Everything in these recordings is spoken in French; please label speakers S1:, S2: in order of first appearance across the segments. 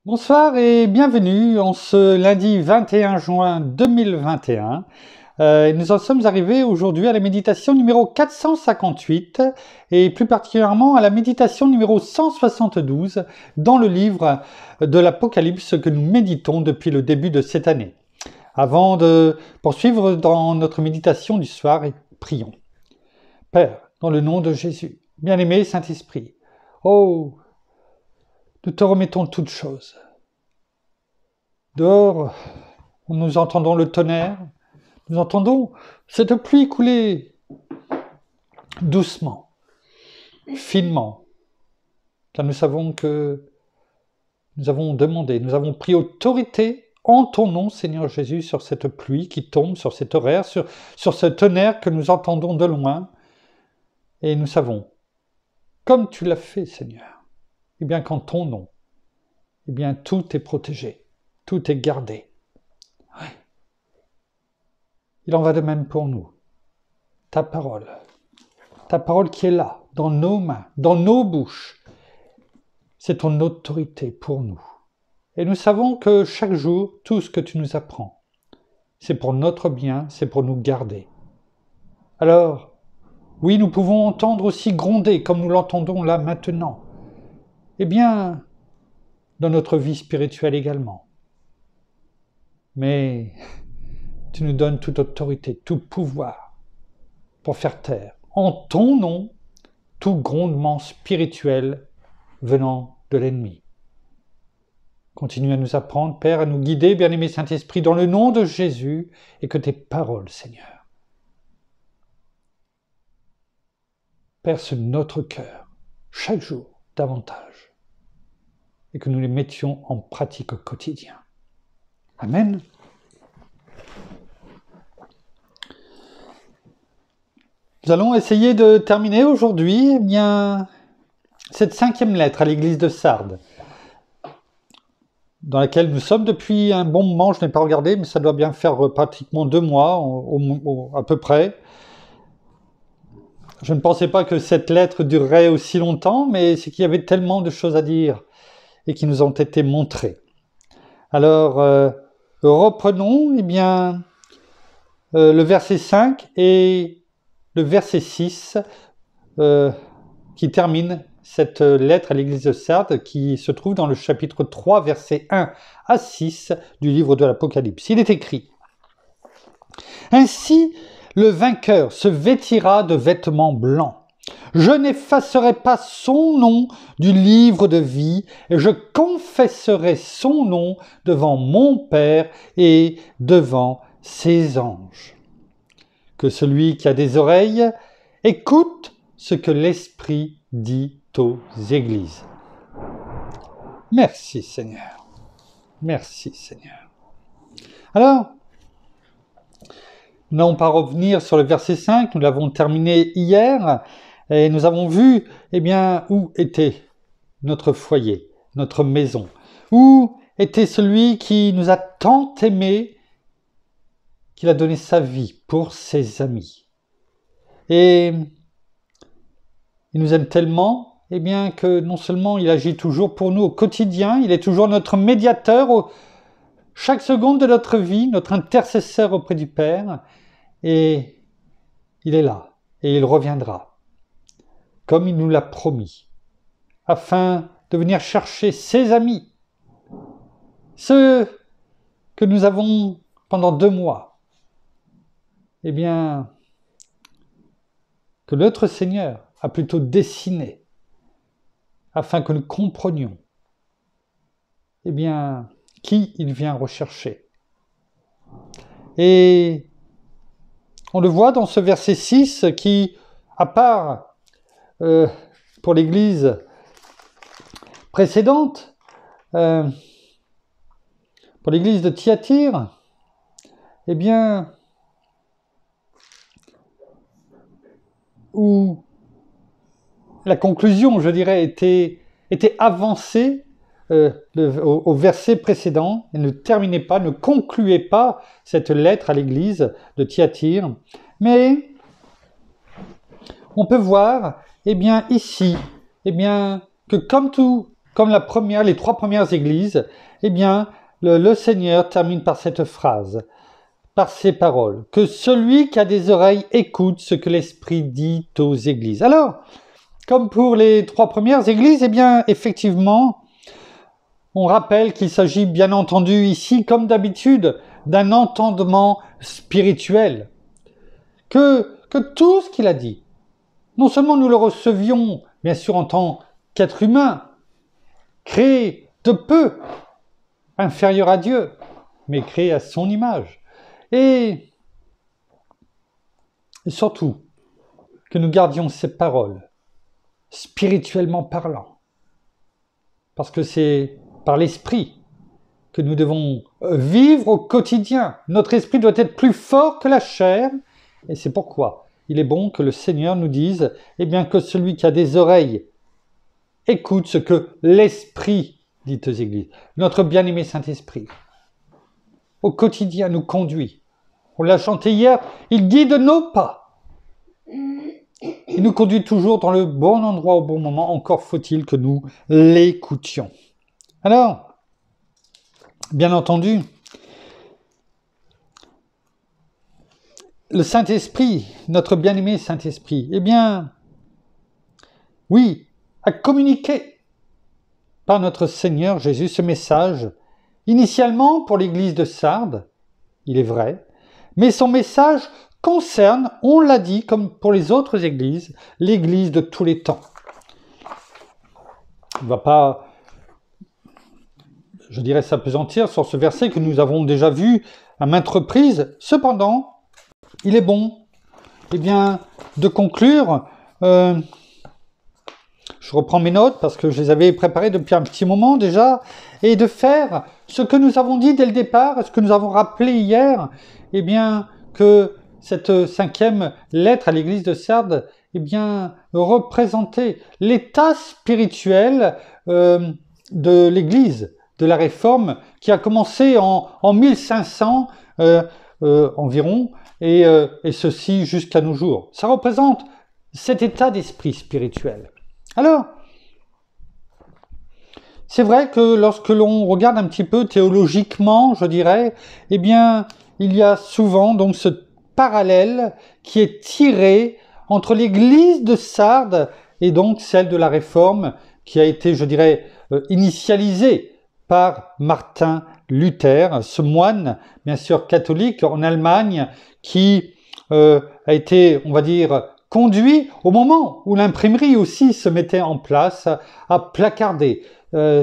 S1: Bonsoir et bienvenue en ce lundi 21 juin 2021. Nous en sommes arrivés aujourd'hui à la méditation numéro 458 et plus particulièrement à la méditation numéro 172 dans le livre de l'Apocalypse que nous méditons depuis le début de cette année. Avant de poursuivre dans notre méditation du soir, prions. Père, dans le nom de Jésus, bien-aimé Saint-Esprit, oh, nous te remettons toutes choses. Dehors, nous entendons le tonnerre, nous entendons cette pluie couler doucement, finement, car nous savons que nous avons demandé, nous avons pris autorité en ton nom, Seigneur Jésus, sur cette pluie qui tombe, sur cet horaire, sur ce tonnerre que nous entendons de loin, et nous savons, comme tu l'as fait, Seigneur, eh bien qu'en ton nom, eh bien tout est protégé, tout est gardé. Ouais. Il en va de même pour nous. Ta parole qui est là, dans nos mains, dans nos bouches, c'est ton autorité pour nous. Et nous savons que chaque jour, tout ce que tu nous apprends, c'est pour notre bien, c'est pour nous garder. Alors, oui, nous pouvons entendre aussi gronder, comme nous l'entendons là maintenant. Eh bien, dans notre vie spirituelle également. Mais tu nous donnes toute autorité, tout pouvoir pour faire taire, en ton nom, tout grondement spirituel venant de l'ennemi. Continue à nous apprendre, Père, à nous guider, bien-aimé Saint-Esprit, dans le nom de Jésus, et que tes paroles, Seigneur, percent notre cœur, chaque jour, davantage, et que nous les mettions en pratique au quotidien. Amen. Nous allons essayer de terminer aujourd'hui cette 5e lettre à l'église de Sardes, dans laquelle nous sommes depuis un bon moment. Je n'ai pas regardé, mais ça doit bien faire pratiquement 2 mois, à peu près. Je ne pensais pas que cette lettre durerait aussi longtemps, mais c'est qu'il y avait tellement de choses à dire et qui nous ont été montrées. Alors, reprenons le verset 5 et le verset 6 qui termine cette lettre à l'église de Sardes qui se trouve dans le chapitre 3, versets 1 à 6 du livre de l'Apocalypse. Il est écrit « Ainsi, le vainqueur se vêtira de vêtements blancs. Je n'effacerai pas son nom du livre de vie et je confesserai son nom devant mon Père et devant ses anges. Que celui qui a des oreilles écoute ce que l'Esprit dit aux églises. » Merci Seigneur. Merci Seigneur. Alors, nous n'allons pas revenir sur le verset 5, nous l'avons terminé hier, et nous avons vu où était notre foyer, notre maison, où était celui qui nous a tant aimés, qu'il a donné sa vie pour ses amis. Et il nous aime tellement, que non seulement il agit toujours pour nous au quotidien, il est toujours notre médiateur chaque seconde de notre vie, notre intercesseur auprès du Père, et il est là, et il reviendra, comme il nous l'a promis, afin de venir chercher ses amis, ceux que nous avons pendant 2 mois, que notre Seigneur a plutôt dessiné, afin que nous comprenions, qui il vient rechercher. Et on le voit dans ce verset 6 qui, à part pour l'église précédente, pour l'église de Thyatire, où la conclusion, je dirais, était avancée au verset précédent, et ne terminait pas, ne concluait pas cette lettre à l'église de Thyatire. Mais on peut voir, ici, que comme comme les 3 premières églises, eh bien, le Seigneur termine par cette phrase, par ces paroles, que celui qui a des oreilles écoute ce que l'Esprit dit aux églises. Alors, comme pour les 3 premières églises, eh bien, effectivement, on rappelle qu'il s'agit bien entendu ici, comme d'habitude, d'un entendement spirituel. Que tout ce qu'il a dit, non seulement nous le recevions, bien sûr, en tant qu'être humain, créé de peu, inférieur à Dieu, mais créé à son image. Et surtout, que nous gardions ces paroles, spirituellement parlant. Parce que c'est par l'esprit que nous devons vivre au quotidien. Notre esprit doit être plus fort que la chair, et c'est pourquoi il est bon que le Seigneur nous dise, eh bien, que celui qui a des oreilles écoute ce que l'Esprit dit aux églises. Notre bien-aimé Saint-Esprit, au quotidien, nous conduit. On l'a chanté hier, il guide nos pas. Il nous conduit toujours dans le bon endroit au bon moment, encore faut-il que nous l'écoutions. Alors, bien entendu, le Saint-Esprit, notre bien-aimé Saint-Esprit, eh bien, oui, a communiqué par notre Seigneur Jésus ce message, initialement pour l'église de Sardes, il est vrai, mais son message concerne, on l'a dit, comme pour les autres églises, l'église de tous les temps. On ne va pas, je dirais, s'appesantir sur ce verset que nous avons déjà vu à maintes reprises. Cependant, il est bon, eh bien, de conclure. Je reprends mes notes parce que je les avais préparées depuis un petit moment déjà, et de faire ce que nous avons dit dès le départ, ce que nous avons rappelé hier, eh bien, que cette 5e lettre à l'église de Sardes, eh bien, représentait l'état spirituel de l'église, de la Réforme, qui a commencé en 1500 environ, et ceci jusqu'à nos jours. Ça représente cet état d'esprit spirituel. Alors, c'est vrai que lorsque l'on regarde un petit peu théologiquement, je dirais, eh bien, il y a souvent donc ce parallèle qui est tiré entre l'église de Sardes et donc celle de la Réforme, qui a été, je dirais, initialisée par Martin Luther, ce moine, bien sûr catholique en Allemagne, qui a été, on va dire, conduit au moment où l'imprimerie aussi se mettait en place à placarder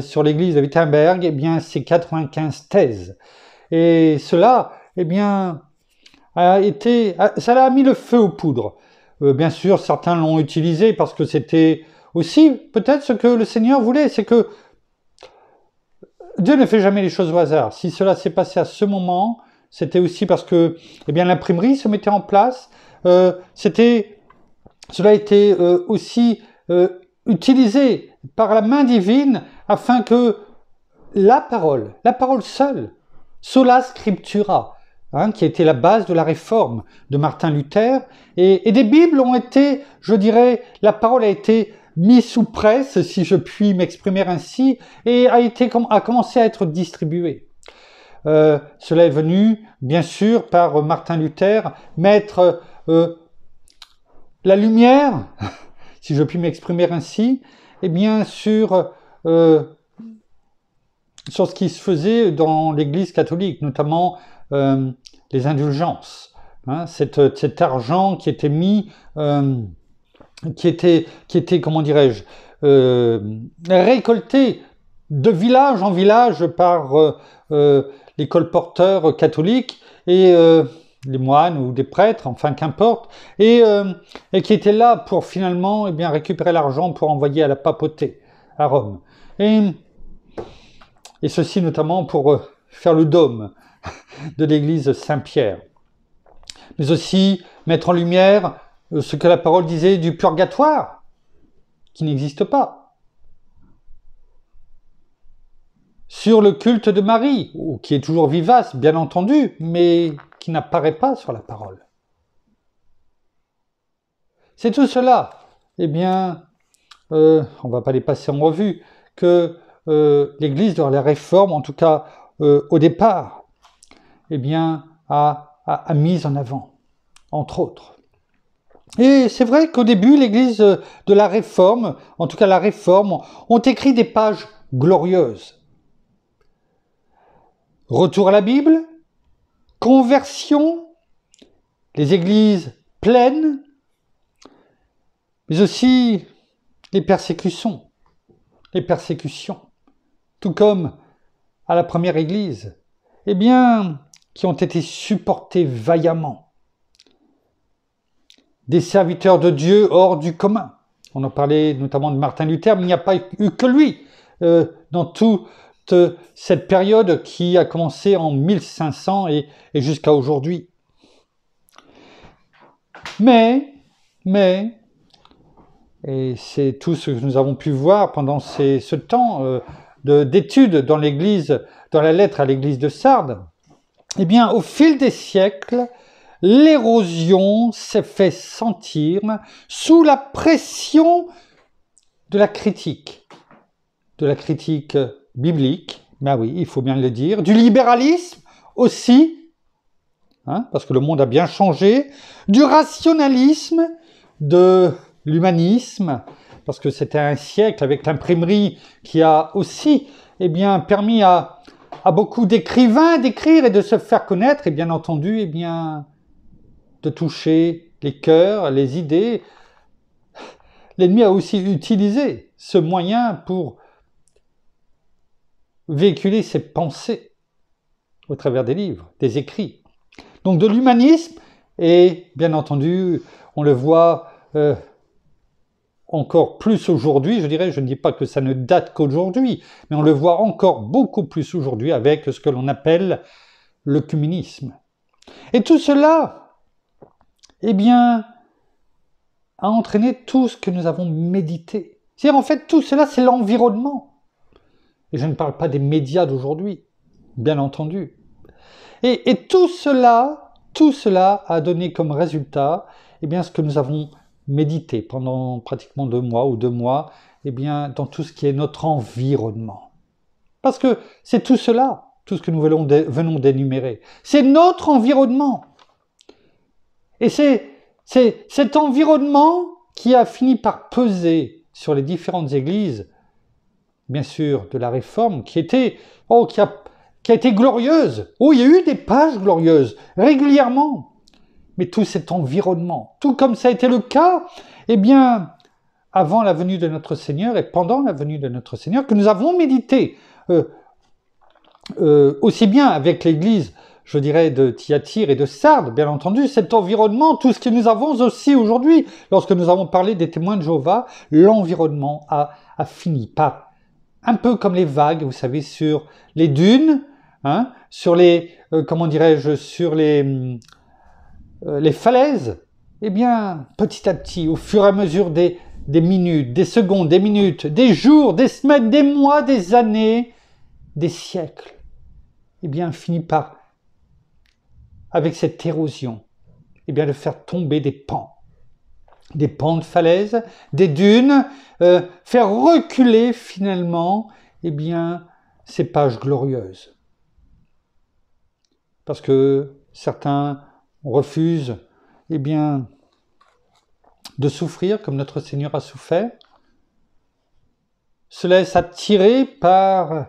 S1: sur l'église de Wittenberg, eh bien, ces 95 thèses. Et cela, eh bien, ça a mis le feu aux poudres. Bien sûr, certains l'ont utilisé parce que c'était aussi peut-être ce que le Seigneur voulait, c'est que Dieu ne fait jamais les choses au hasard. Si cela s'est passé à ce moment, c'était aussi parce que, eh bien, l'imprimerie se mettait en place. Cela a été aussi utilisé par la main divine afin que la parole seule, sola scriptura, qui a été la base de la réforme de Martin Luther, et des Bibles ont été, je dirais, la parole a été mise sous presse, si je puis m'exprimer ainsi, et a commencé à être distribuée. Cela est venu, bien sûr, par Martin Luther, mettre la lumière, si je puis m'exprimer ainsi, eh bien sur ce qui se faisait dans l'Église catholique, notamment les indulgences. Cet argent qui était mis, qui était, comment dirais-je, récolté de village en village par les colporteurs catholiques et les moines ou des prêtres, enfin qu'importe, et qui étaient là pour finalement récupérer l'argent pour envoyer à la papauté à Rome. Et ceci notamment pour faire le dôme de l'église Saint-Pierre. Mais aussi mettre en lumière ce que la parole disait du purgatoire, qui n'existe pas. Sur le culte de Marie, qui est toujours vivace, bien entendu, mais qui n'apparaît pas sur la parole. C'est tout cela, on ne va pas les passer en revue, que l'Église de la Réforme, en tout cas au départ, eh bien, a mis en avant, entre autres. Et c'est vrai qu'au début, l'Église de la Réforme, en tout cas la Réforme, ont écrit des pages glorieuses. Retour à la Bible, conversion, les églises pleines, mais aussi les persécutions, tout comme à la première église, eh bien, qui ont été supportées vaillamment. Des serviteurs de Dieu hors du commun. On en parlait notamment de Martin Luther, mais il n'y a pas eu que lui dans toute cette période qui a commencé en 1500 et jusqu'à aujourd'hui. Mais, et c'est tout ce que nous avons pu voir pendant ce temps d'études dans l'église, dans la lettre à l'église de Sardes, eh bien, au fil des siècles, l'érosion s'est fait sentir sous la pression de la critique biblique, ben oui, il faut bien le dire, du libéralisme aussi, parce que le monde a bien changé, du rationalisme, de l'humanisme, parce que c'était un siècle avec l'imprimerie qui a aussi permis à beaucoup d'écrivains d'écrire et de se faire connaître, et bien entendu, de toucher les cœurs, les idées. L'ennemi a aussi utilisé ce moyen pour véhiculer ses pensées au travers des livres, des écrits. Donc de l'humanisme, et bien entendu, on le voit encore plus aujourd'hui, je dirais, je ne dis pas que ça ne date qu'aujourd'hui, mais on le voit encore beaucoup plus aujourd'hui avec ce que l'on appelle l'œcuménisme. Et tout cela, a entraîné tout ce que nous avons médité. C'est-à-dire, en fait, tout cela, c'est l'environnement. Et je ne parle pas des médias d'aujourd'hui, bien entendu. Et tout cela a donné comme résultat, ce que nous avons médité pendant pratiquement 2 mois, dans tout ce qui est notre environnement. Parce que c'est tout cela, tout ce que nous venons d'énumérer. C'est notre environnement. Et c'est cet environnement qui a fini par peser sur les différentes églises, bien sûr, de la Réforme, qui a été glorieuse. Oh, il y a eu des pages glorieuses, régulièrement. Mais tout cet environnement, tout comme ça a été le cas, avant la venue de notre Seigneur et pendant la venue de notre Seigneur, que nous avons médité, aussi bien avec l'église, je dirais, de Thyatire et de Sardes, bien entendu, cet environnement, tout ce que nous avons aussi aujourd'hui, lorsque nous avons parlé des témoins de Jéhovah, l'environnement a fini par, un peu comme les vagues, vous savez, sur les dunes, sur les, sur les falaises, petit à petit, au fur et à mesure des minutes, des secondes, des minutes, des jours, des semaines, des mois, des années, des siècles, finit par, avec cette érosion, de faire tomber des pans de falaises, des dunes, faire reculer finalement, ces pages glorieuses. Parce que certains refusent, de souffrir comme notre Seigneur a souffert, se laissent attirer par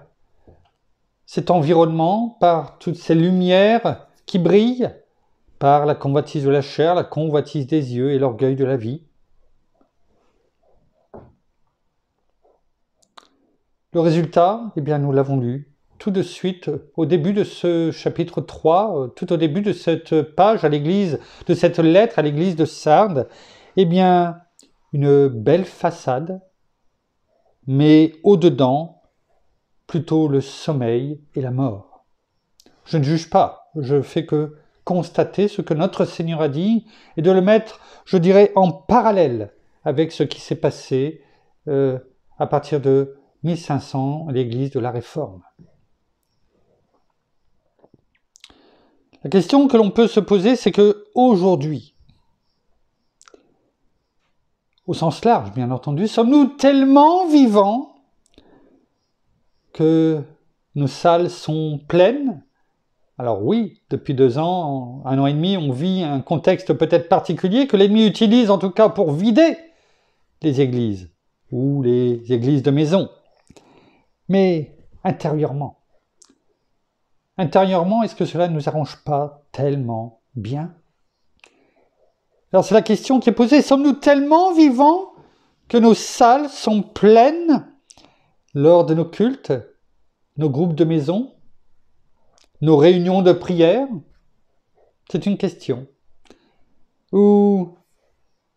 S1: cet environnement, par toutes ces lumières qui brillent, par la convoitise de la chair, la convoitise des yeux et l'orgueil de la vie. Le résultat, nous l'avons lu tout de suite au début de ce chapitre 3, tout au début de cette page à l'église, de cette lettre à l'église de Sardes, une belle façade, mais au-dedans, plutôt le sommeil et la mort. Je ne juge pas, je fais que constater ce que notre Seigneur a dit et de le mettre, je dirais, en parallèle avec ce qui s'est passé à partir de 1500 à l'église de la Réforme. La question que l'on peut se poser, c'est que aujourd'hui, au sens large bien entendu, sommes-nous tellement vivants que nos salles sont pleines. Alors oui, depuis 2 ans, 1 an et demi, on vit un contexte peut-être particulier que l'ennemi utilise en tout cas pour vider les églises ou les églises de maison. Mais intérieurement, est-ce que cela ne nous arrange pas tellement bien? Alors c'est la question qui est posée. Sommes-nous tellement vivants que nos salles sont pleines lors de nos cultes, nos groupes de maison, nos réunions de prière? C'est une question. Ou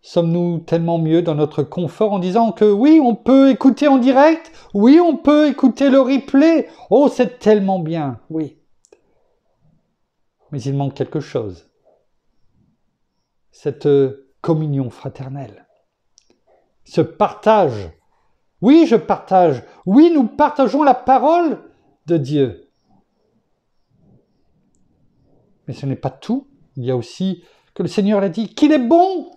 S1: sommes-nous tellement mieux dans notre confort en disant que oui, on peut écouter en direct, oui, on peut écouter le replay, oh, c'est tellement bien, oui. Mais il manque quelque chose. Cette communion fraternelle. Ce partage. Oui, je partage. Oui, nous partageons la parole de Dieu. Mais ce n'est pas tout. Il y a aussi que le Seigneur l'a dit, qu'il est bon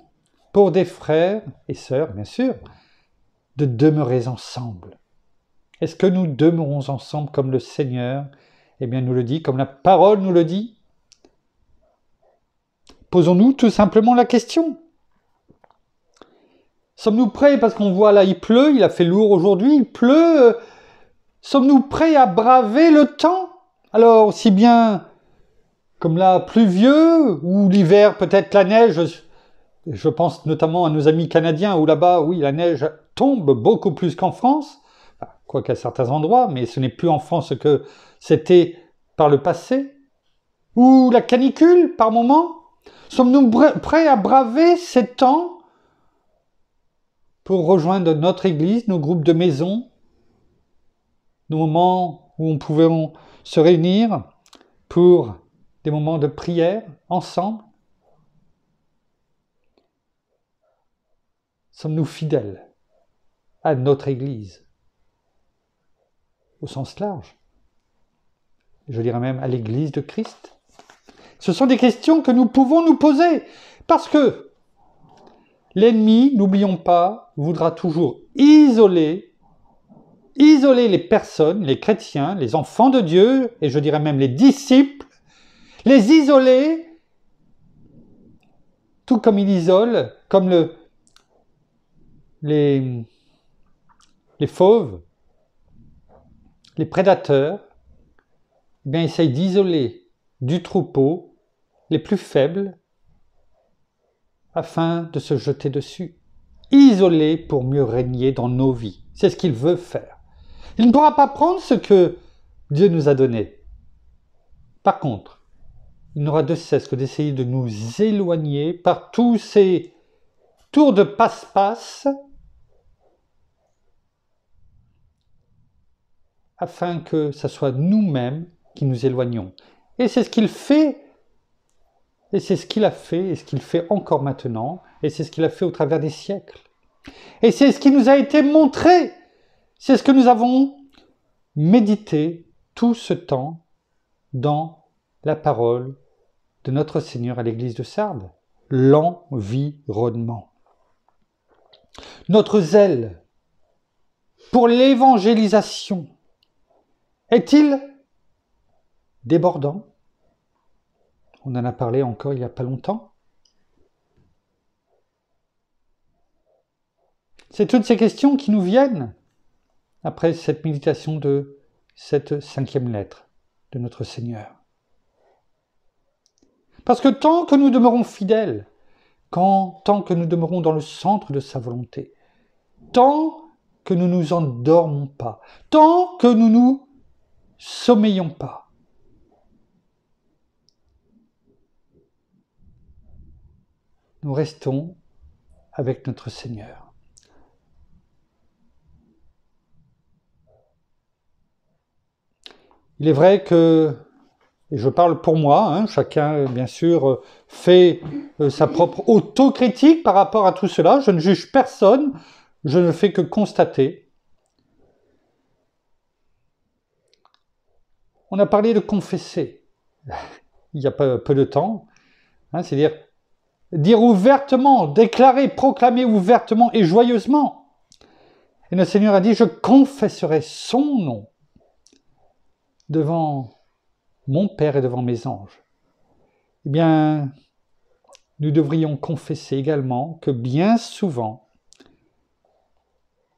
S1: pour des frères et sœurs, bien sûr, de demeurer ensemble. Est-ce que nous demeurons ensemble comme le Seigneur, nous le dit, comme la parole nous le dit? Posons-nous tout simplement la question. Sommes-nous prêts, parce qu'on voit là, il pleut, il a fait lourd aujourd'hui, il pleut, sommes-nous prêts à braver le temps? Alors, aussi bien comme là, pluvieux, ou l'hiver, peut-être la neige, je pense notamment à nos amis canadiens, où là-bas, oui, la neige tombe beaucoup plus qu'en France, quoiqu'à certains endroits, mais ce n'est plus en France que c'était par le passé, ou la canicule, par moment. Sommes-nous prêts à braver ces temps pour rejoindre notre église, nos groupes de maison, nos moments où on pouvait se réunir pour des moments de prière ensemble? Sommes-nous fidèles à notre église au sens large? Je dirais même à l'église de Christ. Ce sont des questions que nous pouvons nous poser parce que l'ennemi, n'oublions pas, voudra toujours isoler les personnes, les chrétiens, les enfants de Dieu, et je dirais même les disciples, les isoler, tout comme il isole, comme les fauves, les prédateurs, essayent d'isoler du troupeau les plus faibles afin de se jeter dessus. Isoler pour mieux régner dans nos vies. C'est ce qu'il veut faire. Il ne pourra pas prendre ce que Dieu nous a donné. Par contre, il n'aura de cesse que d'essayer de nous éloigner par tous ces tours de passe-passe afin que ce soit nous-mêmes qui nous éloignons. Et c'est ce qu'il fait, et c'est ce qu'il a fait, et ce qu'il fait encore maintenant, et c'est ce qu'il a fait au travers des siècles. Et c'est ce qui nous a été montré, c'est ce que nous avons médité tout ce temps dans la parole de notre Seigneur à l'église de Sardes, l'environnement. Notre zèle pour l'évangélisation est-il débordant? On en a parlé encore il n'y a pas longtemps. C'est toutes ces questions qui nous viennent après cette méditation de cette 5e lettre de notre Seigneur. Parce que tant que nous demeurons fidèles, tant que nous demeurons dans le centre de sa volonté, tant que nous ne nous endormons pas, tant que nous nous sommeillons pas, nous restons avec notre Seigneur. Il est vrai que, et je parle pour moi, chacun bien sûr fait sa propre autocritique par rapport à tout cela, je ne juge personne, je ne fais que constater. On a parlé de confesser, il y a peu de temps, c'est-à-dire dire ouvertement, déclarer, proclamer ouvertement et joyeusement. Et le Seigneur a dit, je confesserai son nom devant mon Père et devant mes anges, eh bien, nous devrions confesser également que bien souvent,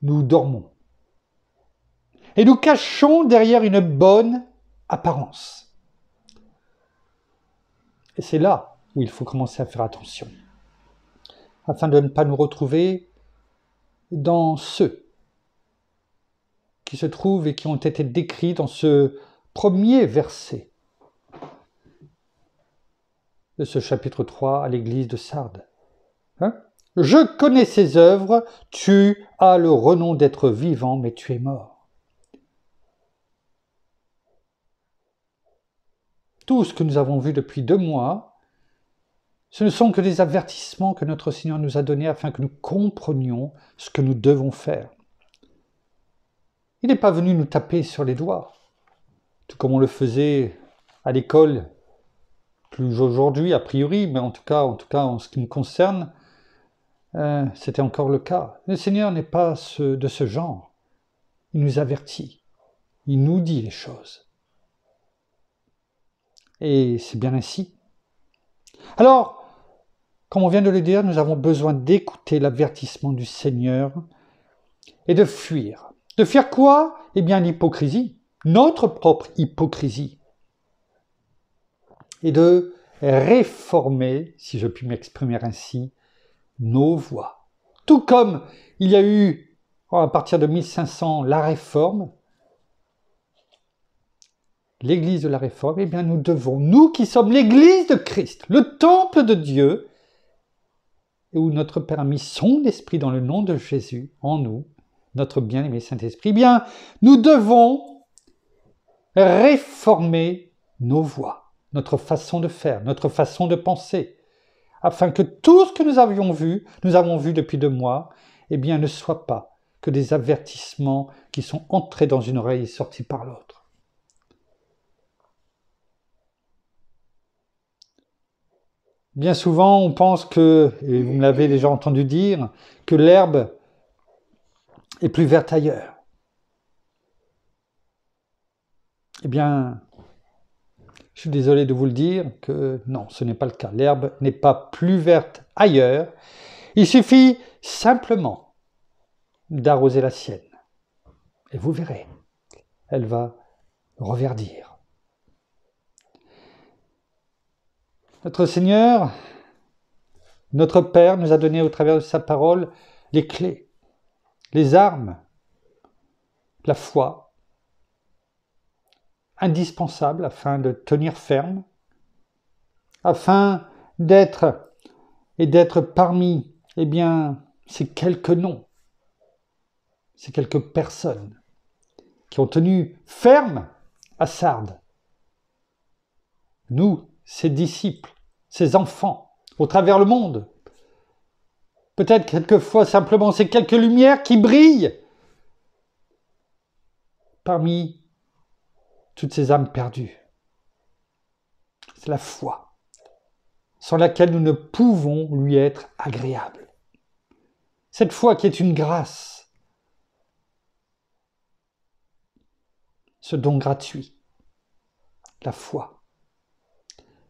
S1: nous dormons. Et nous cachons derrière une bonne apparence. Et c'est là où il faut commencer à faire attention, afin de ne pas nous retrouver dans ceux qui se trouvent et qui ont été décrits dans ce premier verset de ce chapitre 3 à l'église de Sardes. Je connais ses œuvres, tu as le renom d'être vivant, mais tu es mort. Tout ce que nous avons vu depuis 2 mois, ce ne sont que des avertissements que notre Seigneur nous a donnés afin que nous comprenions ce que nous devons faire. Il n'est pas venu nous taper sur les doigts, tout comme on le faisait à l'école, plus aujourd'hui a priori, mais en tout cas en ce qui me concerne, c'était encore le cas. Le Seigneur n'est pas de ce genre. Il nous avertit, il nous dit les choses. Et c'est bien ainsi. Alors, comme on vient de le dire, nous avons besoin d'écouter l'avertissement du Seigneur et de fuir. De fuir quoi ? Eh bien l'hypocrisie, notre propre hypocrisie. Et de réformer, si je puis m'exprimer ainsi, nos voies. Tout comme il y a eu, à partir de 1500, la Réforme, l'Église de la Réforme, eh bien nous devons, nous qui sommes l'Église de Christ, le temple de Dieu, et où notre Père a mis son Esprit dans le nom de Jésus, en nous, notre bien-aimé Saint-Esprit, eh bien nous devons réformer nos voies, notre façon de faire, notre façon de penser, afin que tout ce que nous avons vu depuis 2 mois, eh bien ne soit pas que des avertissements qui sont entrés dans une oreille et sortis par l'autre. Bien souvent, on pense que, et vous me l'avez déjà entendu dire, que l'herbe est plus verte ailleurs. Eh bien, je suis désolé de vous le dire que non, ce n'est pas le cas. L'herbe n'est pas plus verte ailleurs. Il suffit simplement d'arroser la sienne. Et vous verrez, elle va reverdir. Notre Seigneur, notre Père nous a donné au travers de sa parole les clés, les armes, la foi, indispensables afin de tenir ferme, afin d'être parmi, eh bien, ces quelques noms, ces quelques personnes qui ont tenu ferme à Sardes. Nous, ses disciples, ses enfants, au travers le monde. Peut-être quelquefois simplement ces quelques lumières qui brillent parmi toutes ces âmes perdues. C'est la foi, sans laquelle nous ne pouvons lui être agréables. Cette foi qui est une grâce, ce don gratuit, la foi,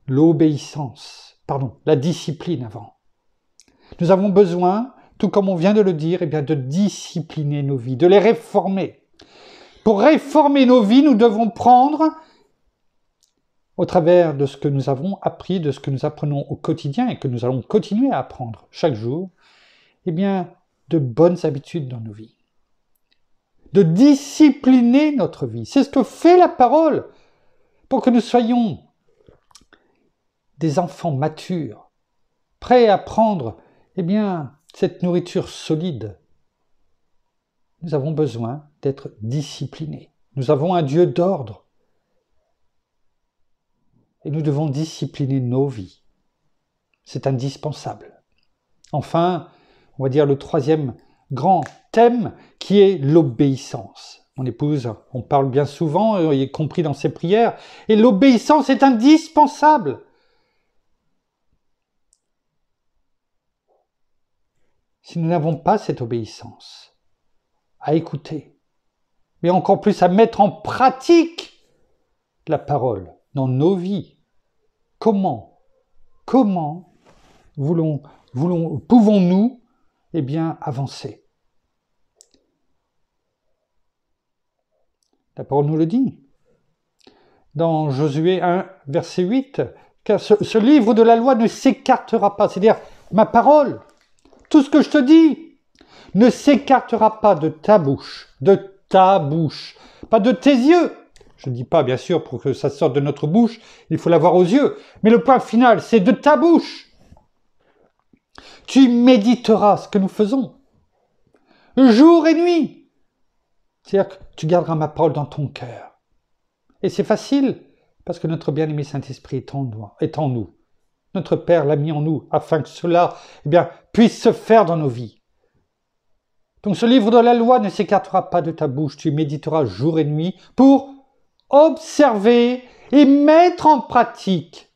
S1: la discipline avant. Nous avons besoin, tout comme on vient de le dire, eh bien, de discipliner nos vies, de les réformer. Pour réformer nos vies, nous devons prendre, au travers de ce que nous avons appris, de ce que nous apprenons au quotidien et que nous allons continuer à apprendre chaque jour, eh bien, de bonnes habitudes dans nos vies. De discipliner notre vie. C'est ce que fait la parole pour que nous soyons des enfants matures, prêts à prendre, eh bien, cette nourriture solide. Nous avons besoin d'être disciplinés. Nous avons un Dieu d'ordre. Et nous devons discipliner nos vies. C'est indispensable. Enfin, on va dire le 3e grand thème qui est l'obéissance. Mon épouse, on parle bien souvent, y compris dans ses prières, et l'obéissance est indispensable. Si nous n'avons pas cette obéissance, à écouter, mais encore plus à mettre en pratique la parole dans nos vies, comment pouvons-nous avancer? La parole nous le dit. Dans Josué 1, verset 8, car ce livre de la loi ne s'écartera pas, c'est-à-dire ma parole, tout ce que je te dis, ne s'écartera pas de ta bouche, pas de tes yeux. Je ne dis pas, bien sûr, pour que ça sorte de notre bouche, il faut l'avoir aux yeux, mais le point final, c'est de ta bouche. Tu méditeras ce que nous faisons, jour et nuit. C'est-à-dire que tu garderas ma parole dans ton cœur. Et c'est facile, parce que notre bien-aimé Saint-Esprit est en nous. Notre Père l'a mis en nous, afin que cela puisse se faire dans nos vies. Donc ce livre de la loi ne s'écartera pas de ta bouche, tu méditeras jour et nuit pour observer et mettre en pratique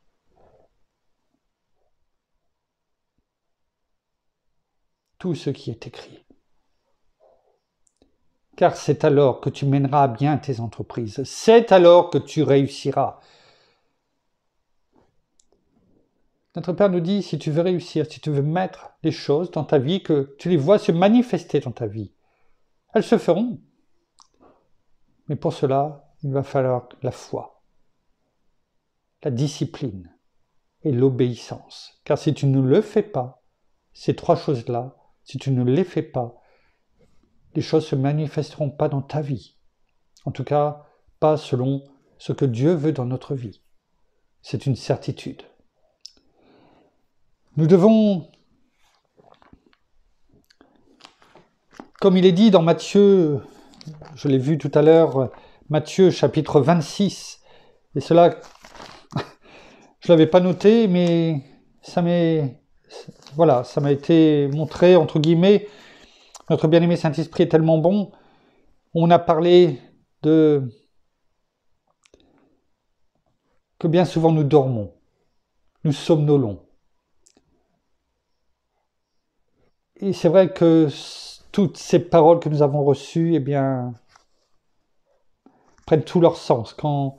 S1: tout ce qui est écrit. Car c'est alors que tu mèneras à bien tes entreprises. C'est alors que tu réussiras. Notre Père nous dit, si tu veux réussir, si tu veux mettre les choses dans ta vie, que tu les vois se manifester dans ta vie, elles se feront. Mais pour cela, il va falloir la foi, la discipline et l'obéissance. Car si tu ne le fais pas, ces trois choses-là, si tu ne les fais pas, les choses ne se manifesteront pas dans ta vie. En tout cas, pas selon ce que Dieu veut dans notre vie. C'est une certitude. Nous devons, comme il est dit dans Matthieu, je l'ai vu tout à l'heure, Matthieu chapitre 26, et cela, je ne l'avais pas noté, mais ça m'a été montré, entre guillemets. Notre bien-aimé Saint-Esprit est tellement bon. On a parlé que bien souvent nous dormons, nous somnolons. Et c'est vrai que toutes ces paroles que nous avons reçues, prennent tout leur sens quand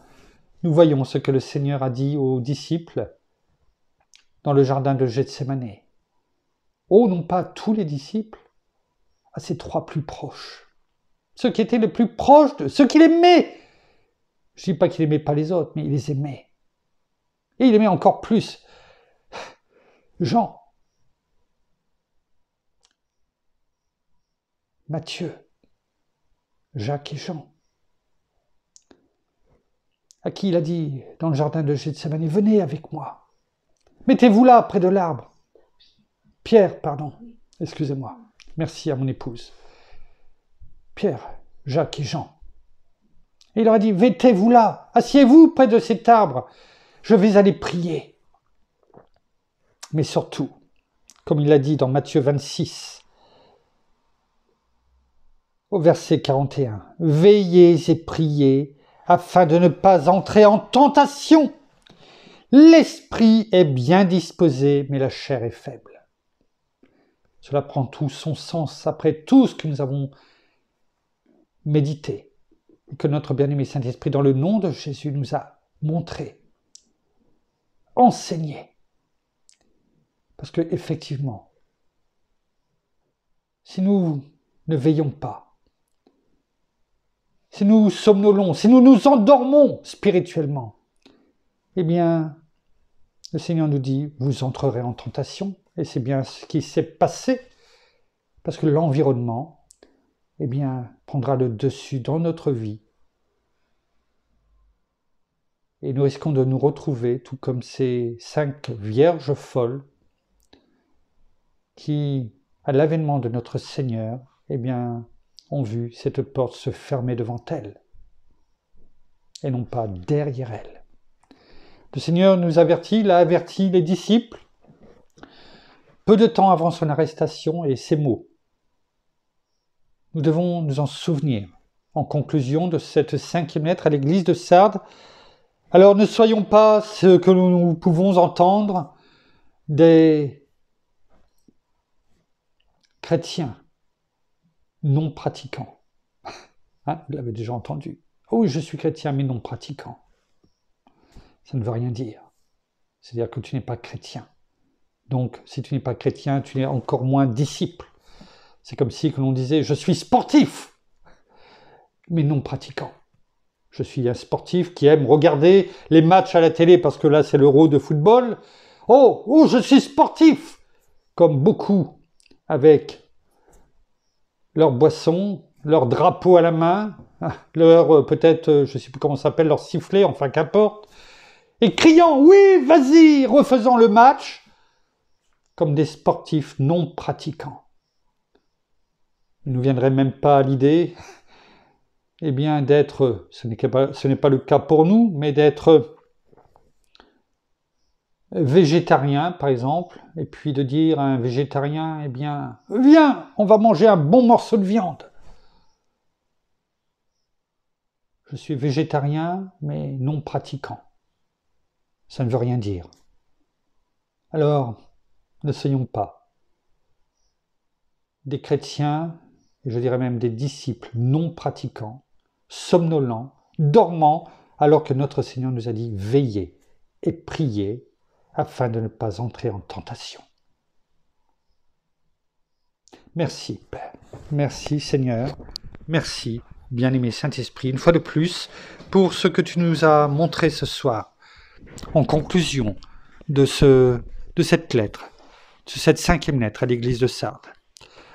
S1: nous voyons ce que le Seigneur a dit aux disciples dans le jardin de Gethsémane. Oh, non pas tous les disciples, à ses trois plus proches. Ceux qui étaient les plus proches de ceux qu'il aimait. Je ne dis pas qu'il n'aimait pas les autres, mais il les aimait. Et il aimait encore plus Jean, Matthieu, Jacques et Jean, à qui il a dit dans le jardin de Gethsémane, venez avec moi, mettez-vous là près de l'arbre. Pierre, pardon, excusez-moi, merci à mon épouse. Pierre, Jacques et Jean. Et il leur a dit, mettez-vous là, asseyez-vous près de cet arbre, je vais aller prier. Mais surtout, comme il l'a dit dans Matthieu 26, au verset 41, veillez et priez afin de ne pas entrer en tentation. L'esprit est bien disposé, mais la chair est faible. Cela prend tout son sens après tout ce que nous avons médité et que notre bien-aimé Saint-Esprit, dans le nom de Jésus, nous a montré, enseigné. Parce que effectivement, si nous ne veillons pas, si nous somnolons, si nous nous endormons spirituellement, le Seigneur nous dit, vous entrerez en tentation, et c'est bien ce qui s'est passé, parce que l'environnement, prendra le dessus dans notre vie, et nous risquons de nous retrouver, tout comme ces 5 vierges folles, qui, à l'avènement de notre Seigneur, ont vu cette porte se fermer devant elles, et non pas derrière elles. Le Seigneur nous avertit, il a averti les disciples, peu de temps avant son arrestation, et ces mots. Nous devons nous en souvenir, en conclusion de cette 5e lettre à l'église de Sardes. Alors ne soyons pas ce que nous pouvons entendre des chrétiens non pratiquants. Vous l'avez déjà entendu. Oh oui, je suis chrétien, mais non pratiquant. ça ne veut rien dire. C'est-à-dire que tu n'es pas chrétien. Donc, si tu n'es pas chrétien, tu n'es encore moins disciple. C'est comme si l'on disait « je suis sportif », mais non pratiquant. Je suis un sportif qui aime regarder les matchs à la télé parce que là, c'est l'Euro de football. Oh, je suis sportif ! Comme beaucoup, avec leur boisson, leur drapeau à la main, leur peut-être, je ne sais plus comment ça s'appelle, leur sifflet, enfin qu'importe, et criant « oui, vas-y !» refaisant le match, comme des sportifs non pratiquants. Il ne nous viendrait même pas à l'idée, eh bien, d'être, ce n'est pas le cas pour nous, mais d'être végétarien, par exemple, et puis de dire à un végétarien, eh bien, viens, on va manger un bon morceau de viande. Je suis végétarien, mais non pratiquant. Ça ne veut rien dire. Alors, ne soyons pas des chrétiens, et je dirais même des disciples non pratiquants, somnolents, dormants, alors que notre Seigneur nous a dit « veillez et priez afin de ne pas entrer en tentation ». Merci Père, merci Seigneur, merci bien-aimé Saint-Esprit, une fois de plus, pour ce que tu nous as montré ce soir, en conclusion de cette lettre, de cette 5e lettre à l'église de Sardes.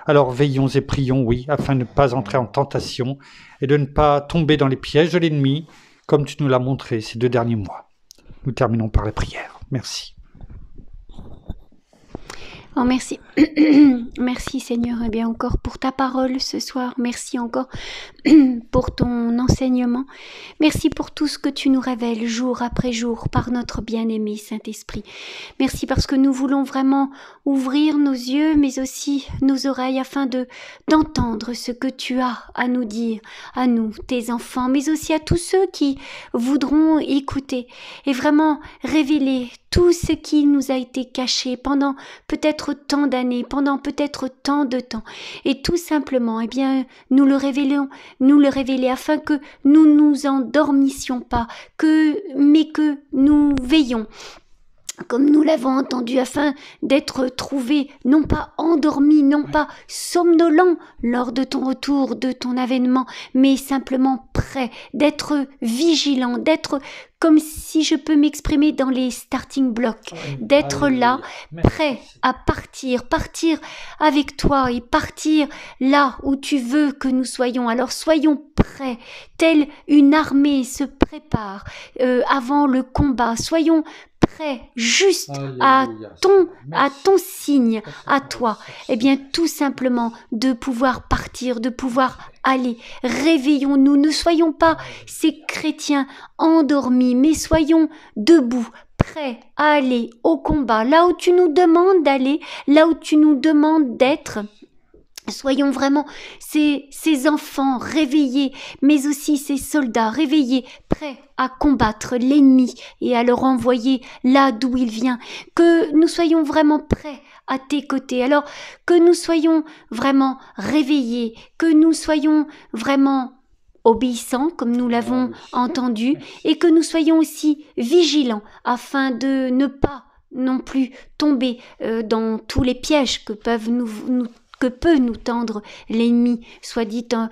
S1: Alors veillons et prions, oui, afin de ne pas entrer en tentation et de ne pas tomber dans les pièges de l'ennemi, comme tu nous l'as montré ces 2 derniers mois. Nous terminons par la prière. Merci.
S2: Oh, merci. Merci Seigneur, et bien encore pour ta parole ce soir. Merci encore pour ton enseignement. Merci pour tout ce que tu nous révèles jour après jour par notre bien-aimé Saint-Esprit. Merci parce que nous voulons vraiment ouvrir nos yeux, mais aussi nos oreilles afin d'entendre ce que tu as à nous dire, à nous, tes enfants, mais aussi à tous ceux qui voudront écouter et vraiment révéler tout ce qui nous a été caché pendant peut-être tant d'années, pendant peut-être tant de temps. Et tout simplement, eh bien, nous le révéler afin que nous nous endormissions pas, mais que nous veillons. Comme nous l'avons entendu, afin d'être trouvés, non pas endormis, non pas somnolents lors de ton retour, de ton avènement, mais simplement prêts, d'être vigilants, d'être, comme si je peux m'exprimer dans les starting blocks, d'être là, prêts à partir avec toi et partir là où tu veux que nous soyons. Alors soyons prêts, telle une armée se prépare avant le combat, soyons prêt, juste à ton signe, à toi, eh bien tout simplement de pouvoir partir, de pouvoir aller. Réveillons-nous, ne soyons pas ces chrétiens endormis, mais soyons debout, prêts à aller au combat, là où tu nous demandes d'aller, là où tu nous demandes d'être. Soyons vraiment ces enfants réveillés, mais aussi ces soldats réveillés, prêts à combattre l'ennemi et à le renvoyer là d'où il vient. Que nous soyons vraiment prêts à tes côtés. Alors que nous soyons vraiment réveillés, que nous soyons vraiment obéissants, comme nous l'avons entendu, et que nous soyons aussi vigilants afin de ne pas non plus tomber dans tous les pièges que peut nous tendre l'ennemi, soit dit dans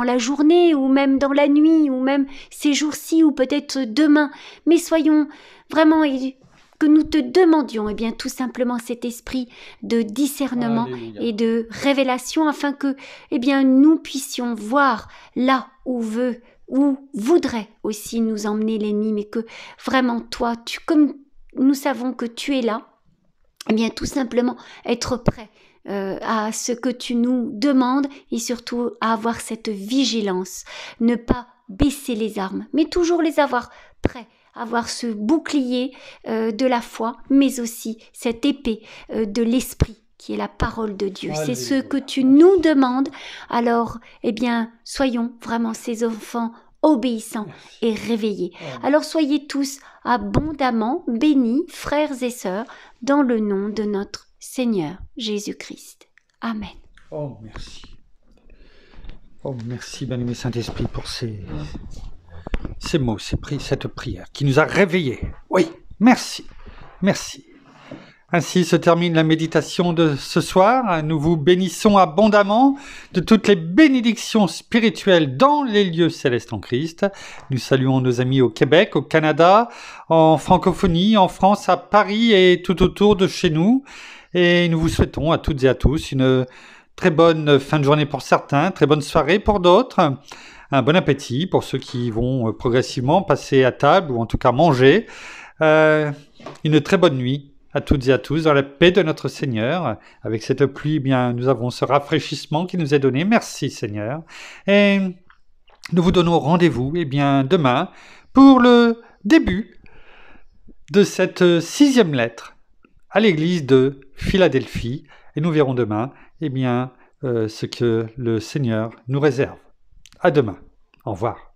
S2: la journée ou même dans la nuit ou même ces jours-ci ou peut-être demain. Mais soyons vraiment que nous te demandions eh bien tout simplement cet esprit de discernement et de révélation afin que eh bien nous puissions voir là où voudrait aussi nous emmener l'ennemi, mais que vraiment toi, comme nous savons que tu es là, eh bien tout simplement être prêt à ce que tu nous demandes et surtout à avoir cette vigilance, ne pas baisser les armes, mais toujours les avoir prêts, avoir ce bouclier de la foi, mais aussi cette épée de l'esprit qui est la parole de Dieu. Alléluia. C'est ce que tu nous demandes. Alors, eh bien, soyons vraiment ces enfants obéissants et réveillés. Alors soyez tous abondamment bénis, frères et sœurs, dans le nom de notre Seigneur Jésus-Christ. Amen.
S1: Oh, merci. Oh, merci, bien-aimé Saint-Esprit, pour ces mots, cette prière qui nous a réveillés. Oui, merci, merci. Ainsi se termine la méditation de ce soir. Nous vous bénissons abondamment de toutes les bénédictions spirituelles dans les lieux célestes en Christ. Nous saluons nos amis au Québec, au Canada, en francophonie, en France, à Paris et tout autour de chez nous. Et nous vous souhaitons à toutes et à tous une très bonne fin de journée pour certains, très bonne soirée pour d'autres. Un bon appétit pour ceux qui vont progressivement passer à table ou en tout cas manger. Une très bonne nuit à toutes et à tous, dans la paix de notre Seigneur. Avec cette pluie, eh bien, nous avons ce rafraîchissement qui nous est donné. Merci Seigneur. Et nous vous donnons rendez-vous eh bien, demain pour le début de cette 6e lettre à l'église de Philadelphie. Et nous verrons demain eh bien, ce que le Seigneur nous réserve. À demain. Au revoir.